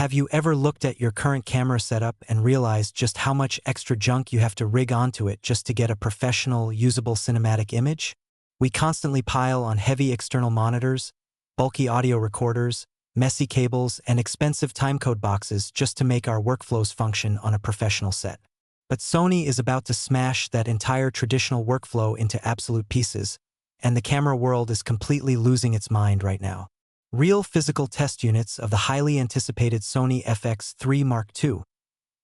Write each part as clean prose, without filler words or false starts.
Have you ever looked at your current camera setup and realized just how much extra junk you have to rig onto it just to get a professional, usable cinematic image? We constantly pile on heavy external monitors, bulky audio recorders, messy cables, and expensive timecode boxes just to make our workflows function on a professional set. But Sony is about to smash that entire traditional workflow into absolute pieces, and the camera world is completely losing its mind right now. Real physical test units of the highly anticipated Sony FX3 Mark II,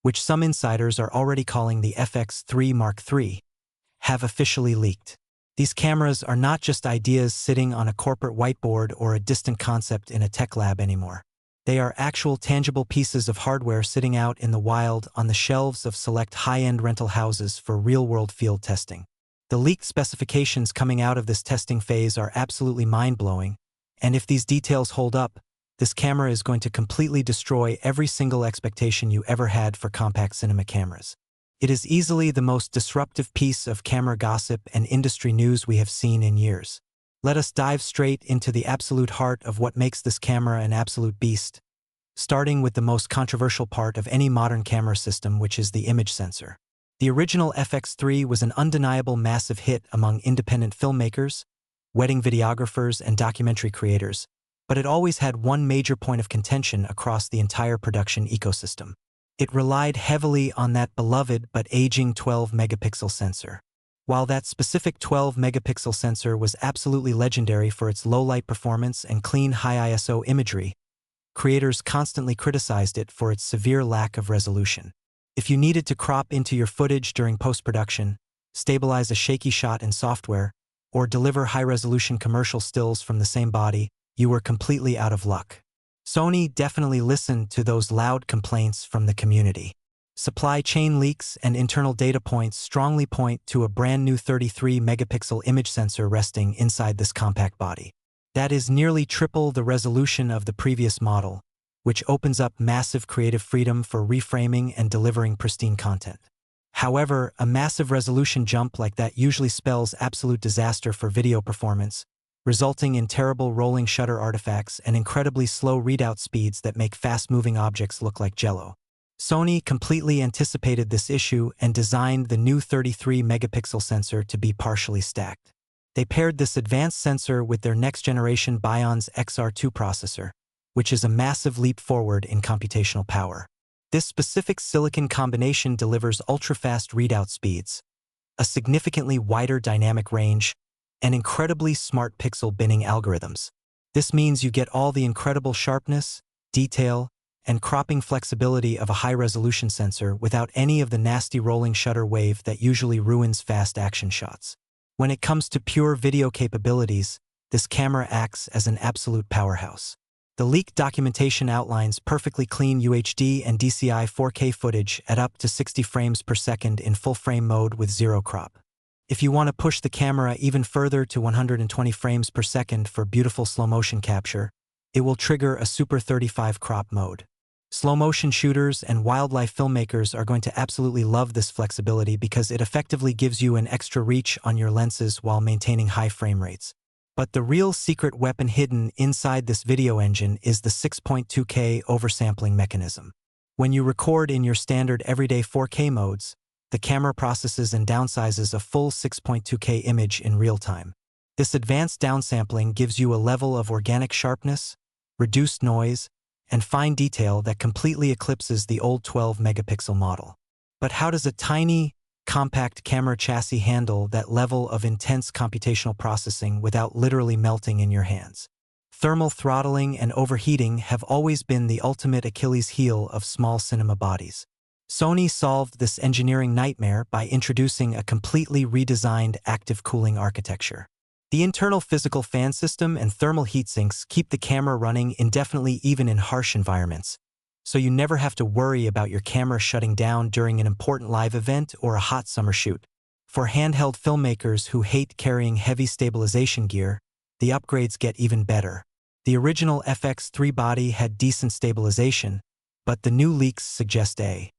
which some insiders are already calling the FX3 Mark III, have officially leaked. These cameras are not just ideas sitting on a corporate whiteboard or a distant concept in a tech lab anymore. They are actual tangible pieces of hardware sitting out in the wild on the shelves of select high-end rental houses for real-world field testing. The leaked specifications coming out of this testing phase are absolutely mind-blowing, and if these details hold up, this camera is going to completely destroy every single expectation you ever had for compact cinema cameras. It is easily the most disruptive piece of camera gossip and industry news we have seen in years. Let us dive straight into the absolute heart of what makes this camera an absolute beast, starting with the most controversial part of any modern camera system, which is the image sensor. The original FX3 was an undeniable massive hit among independent filmmakers, wedding videographers, and documentary creators, but it always had one major point of contention across the entire production ecosystem. It relied heavily on that beloved but aging 12-megapixel sensor. While that specific 12-megapixel sensor was absolutely legendary for its low-light performance and clean high ISO imagery, creators constantly criticized it for its severe lack of resolution. If you needed to crop into your footage during post-production, stabilize a shaky shot in software, or deliver high-resolution commercial stills from the same body, you were completely out of luck. Sony definitely listened to those loud complaints from the community. Supply chain leaks and internal data points strongly point to a brand new 33-megapixel image sensor resting inside this compact body. That is nearly triple the resolution of the previous model, which opens up massive creative freedom for reframing and delivering pristine content. However, a massive resolution jump like that usually spells absolute disaster for video performance, resulting in terrible rolling shutter artifacts and incredibly slow readout speeds that make fast-moving objects look like jello. Sony completely anticipated this issue and designed the new 33-megapixel sensor to be partially stacked. They paired this advanced sensor with their next-generation Bionz XR2 processor, which is a massive leap forward in computational power. This specific silicon combination delivers ultra-fast readout speeds, a significantly wider dynamic range, and incredibly smart pixel binning algorithms. This means you get all the incredible sharpness, detail, and cropping flexibility of a high-resolution sensor without any of the nasty rolling shutter wave that usually ruins fast action shots. When it comes to pure video capabilities, this camera acts as an absolute powerhouse. The leaked documentation outlines perfectly clean UHD and DCI 4K footage at up to 60 frames per second in full-frame mode with zero crop. If you want to push the camera even further to 120 frames per second for beautiful slow-motion capture, it will trigger a Super 35 crop mode. Slow-motion shooters and wildlife filmmakers are going to absolutely love this flexibility because it effectively gives you an extra reach on your lenses while maintaining high frame rates. But the real secret weapon hidden inside this video engine is the 6.2K oversampling mechanism. When you record in your standard everyday 4K modes, the camera processes and downsizes a full 6.2K image in real time. This advanced downsampling gives you a level of organic sharpness, reduced noise, and fine detail that completely eclipses the old 12-megapixel model. But how does a tiny, compact camera chassis handle that level of intense computational processing without literally melting in your hands? Thermal throttling and overheating have always been the ultimate Achilles heel of small cinema bodies. Sony solved this engineering nightmare by introducing a completely redesigned active cooling architecture. The internal physical fan system and thermal heatsinks keep the camera running indefinitely even in harsh environments, so you never have to worry about your camera shutting down during an important live event or a hot summer shoot. For handheld filmmakers who hate carrying heavy stabilization gear, the upgrades get even better. The original FX3 body had decent stabilization, but the new leaks suggest a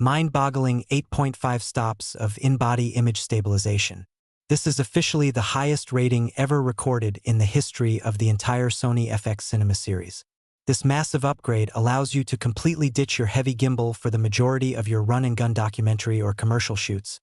mind-boggling 8.5 stops of in-body image stabilization. This is officially the highest rating ever recorded in the history of the entire Sony FX cinema series. This massive upgrade allows you to completely ditch your heavy gimbal for the majority of your run-and-gun documentary or commercial shoots,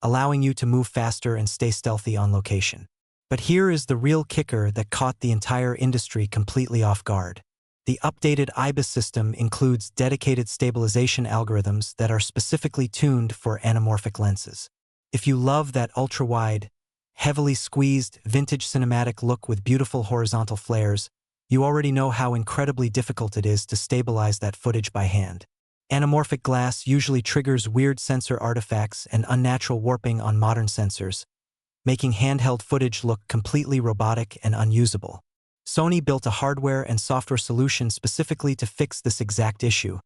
allowing you to move faster and stay stealthy on location. But here is the real kicker that caught the entire industry completely off guard. The updated IBIS system includes dedicated stabilization algorithms that are specifically tuned for anamorphic lenses. If you love that ultra-wide, heavily squeezed, vintage cinematic look with beautiful horizontal flares, you already know how incredibly difficult it is to stabilize that footage by hand. Anamorphic glass usually triggers weird sensor artifacts and unnatural warping on modern sensors, making handheld footage look completely robotic and unusable. Sony built a hardware and software solution specifically to fix this exact issue,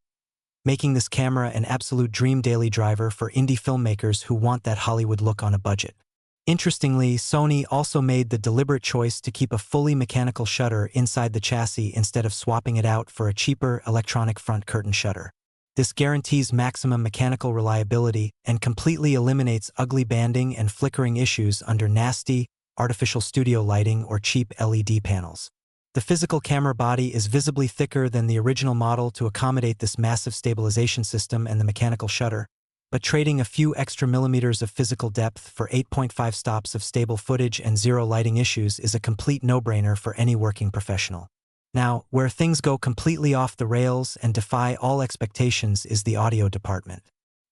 making this camera an absolute dream daily driver for indie filmmakers who want that Hollywood look on a budget. Interestingly, Sony also made the deliberate choice to keep a fully mechanical shutter inside the chassis instead of swapping it out for a cheaper electronic front curtain shutter. This guarantees maximum mechanical reliability and completely eliminates ugly banding and flickering issues under nasty, artificial studio lighting or cheap LED panels. The physical camera body is visibly thicker than the original model to accommodate this massive stabilization system and the mechanical shutter, but trading a few extra millimeters of physical depth for 8.5 stops of stable footage and zero lighting issues is a complete no-brainer for any working professional. Now, where things go completely off the rails and defy all expectations is the audio department.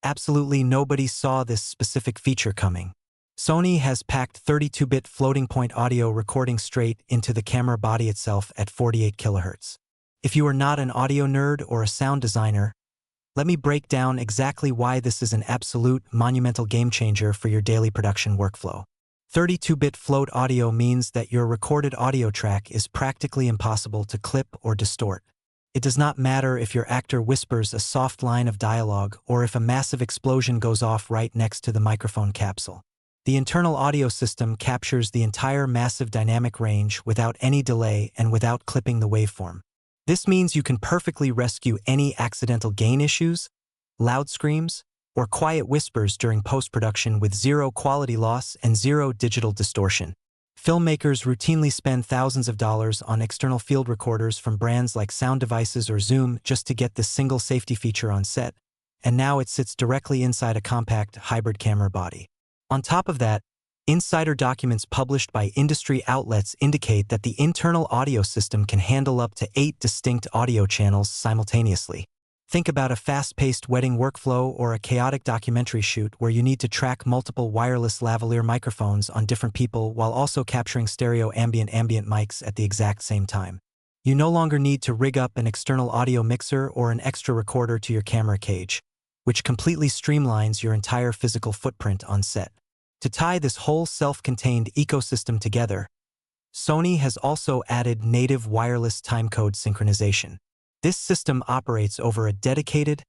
Absolutely nobody saw this specific feature coming. Sony has packed 32-bit floating-point audio recording straight into the camera body itself at 48 kHz. If you are not an audio nerd or a sound designer, let me break down exactly why this is an absolute monumental game-changer for your daily production workflow. 32-bit float audio means that your recorded audio track is practically impossible to clip or distort. It does not matter if your actor whispers a soft line of dialogue or if a massive explosion goes off right next to the microphone capsule. The internal audio system captures the entire massive dynamic range without any delay and without clipping the waveform. This means you can perfectly rescue any accidental gain issues, loud screams, or quiet whispers during post-production with zero quality loss and zero digital distortion. Filmmakers routinely spend thousands of dollars on external field recorders from brands like Sound Devices or Zoom just to get this single safety feature on set, and now it sits directly inside a compact hybrid camera body. On top of that, insider documents published by industry outlets indicate that the internal audio system can handle up to 8 distinct audio channels simultaneously. Think about a fast-paced wedding workflow or a chaotic documentary shoot where you need to track multiple wireless lavalier microphones on different people while also capturing stereo ambient mics at the exact same time. You no longer need to rig up an external audio mixer or an extra recorder to your camera cage, which completely streamlines your entire physical footprint on set. To tie this whole self-contained ecosystem together, Sony has also added native wireless timecode synchronization. This system operates over a dedicated,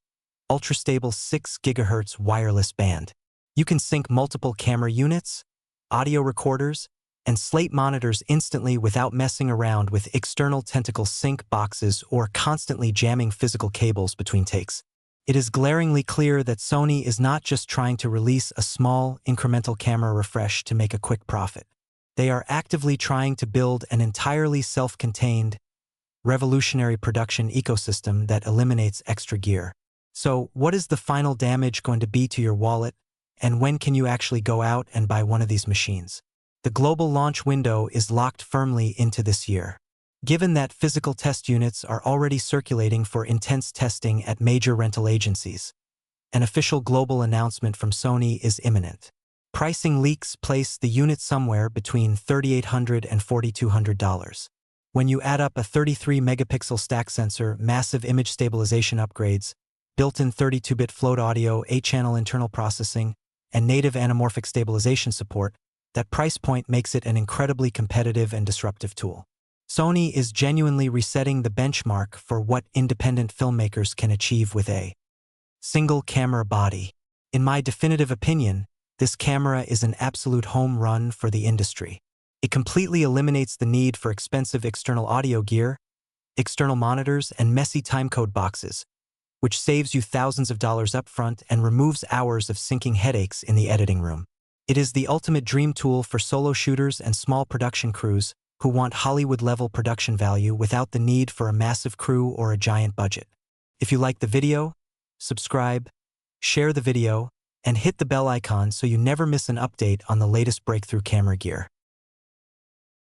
ultra-stable 6 GHz wireless band. You can sync multiple camera units, audio recorders, and slate monitors instantly without messing around with external tentacle sync boxes or constantly jamming physical cables between takes. It is glaringly clear that Sony is not just trying to release a small, incremental camera refresh to make a quick profit. They are actively trying to build an entirely self-contained, revolutionary production ecosystem that eliminates extra gear. So, what is the final damage going to be to your wallet, and when can you actually go out and buy one of these machines? The global launch window is locked firmly into this year. Given that physical test units are already circulating for intense testing at major rental agencies, an official global announcement from Sony is imminent. Pricing leaks place the unit somewhere between $3,800 and $4,200. When you add up a 33-megapixel stack sensor, massive image stabilization upgrades, built-in 32-bit float audio, 8-channel internal processing, and native anamorphic stabilization support, that price point makes it an incredibly competitive and disruptive tool. Sony is genuinely resetting the benchmark for what independent filmmakers can achieve with a single camera body. In my definitive opinion, this camera is an absolute home run for the industry. It completely eliminates the need for expensive external audio gear, external monitors, and messy timecode boxes, which saves you thousands of dollars upfront and removes hours of syncing headaches in the editing room. It is the ultimate dream tool for solo shooters and small production crews who want Hollywood-level production value without the need for a massive crew or a giant budget. If you like the video, subscribe, share the video, and hit the bell icon so you never miss an update on the latest breakthrough camera gear.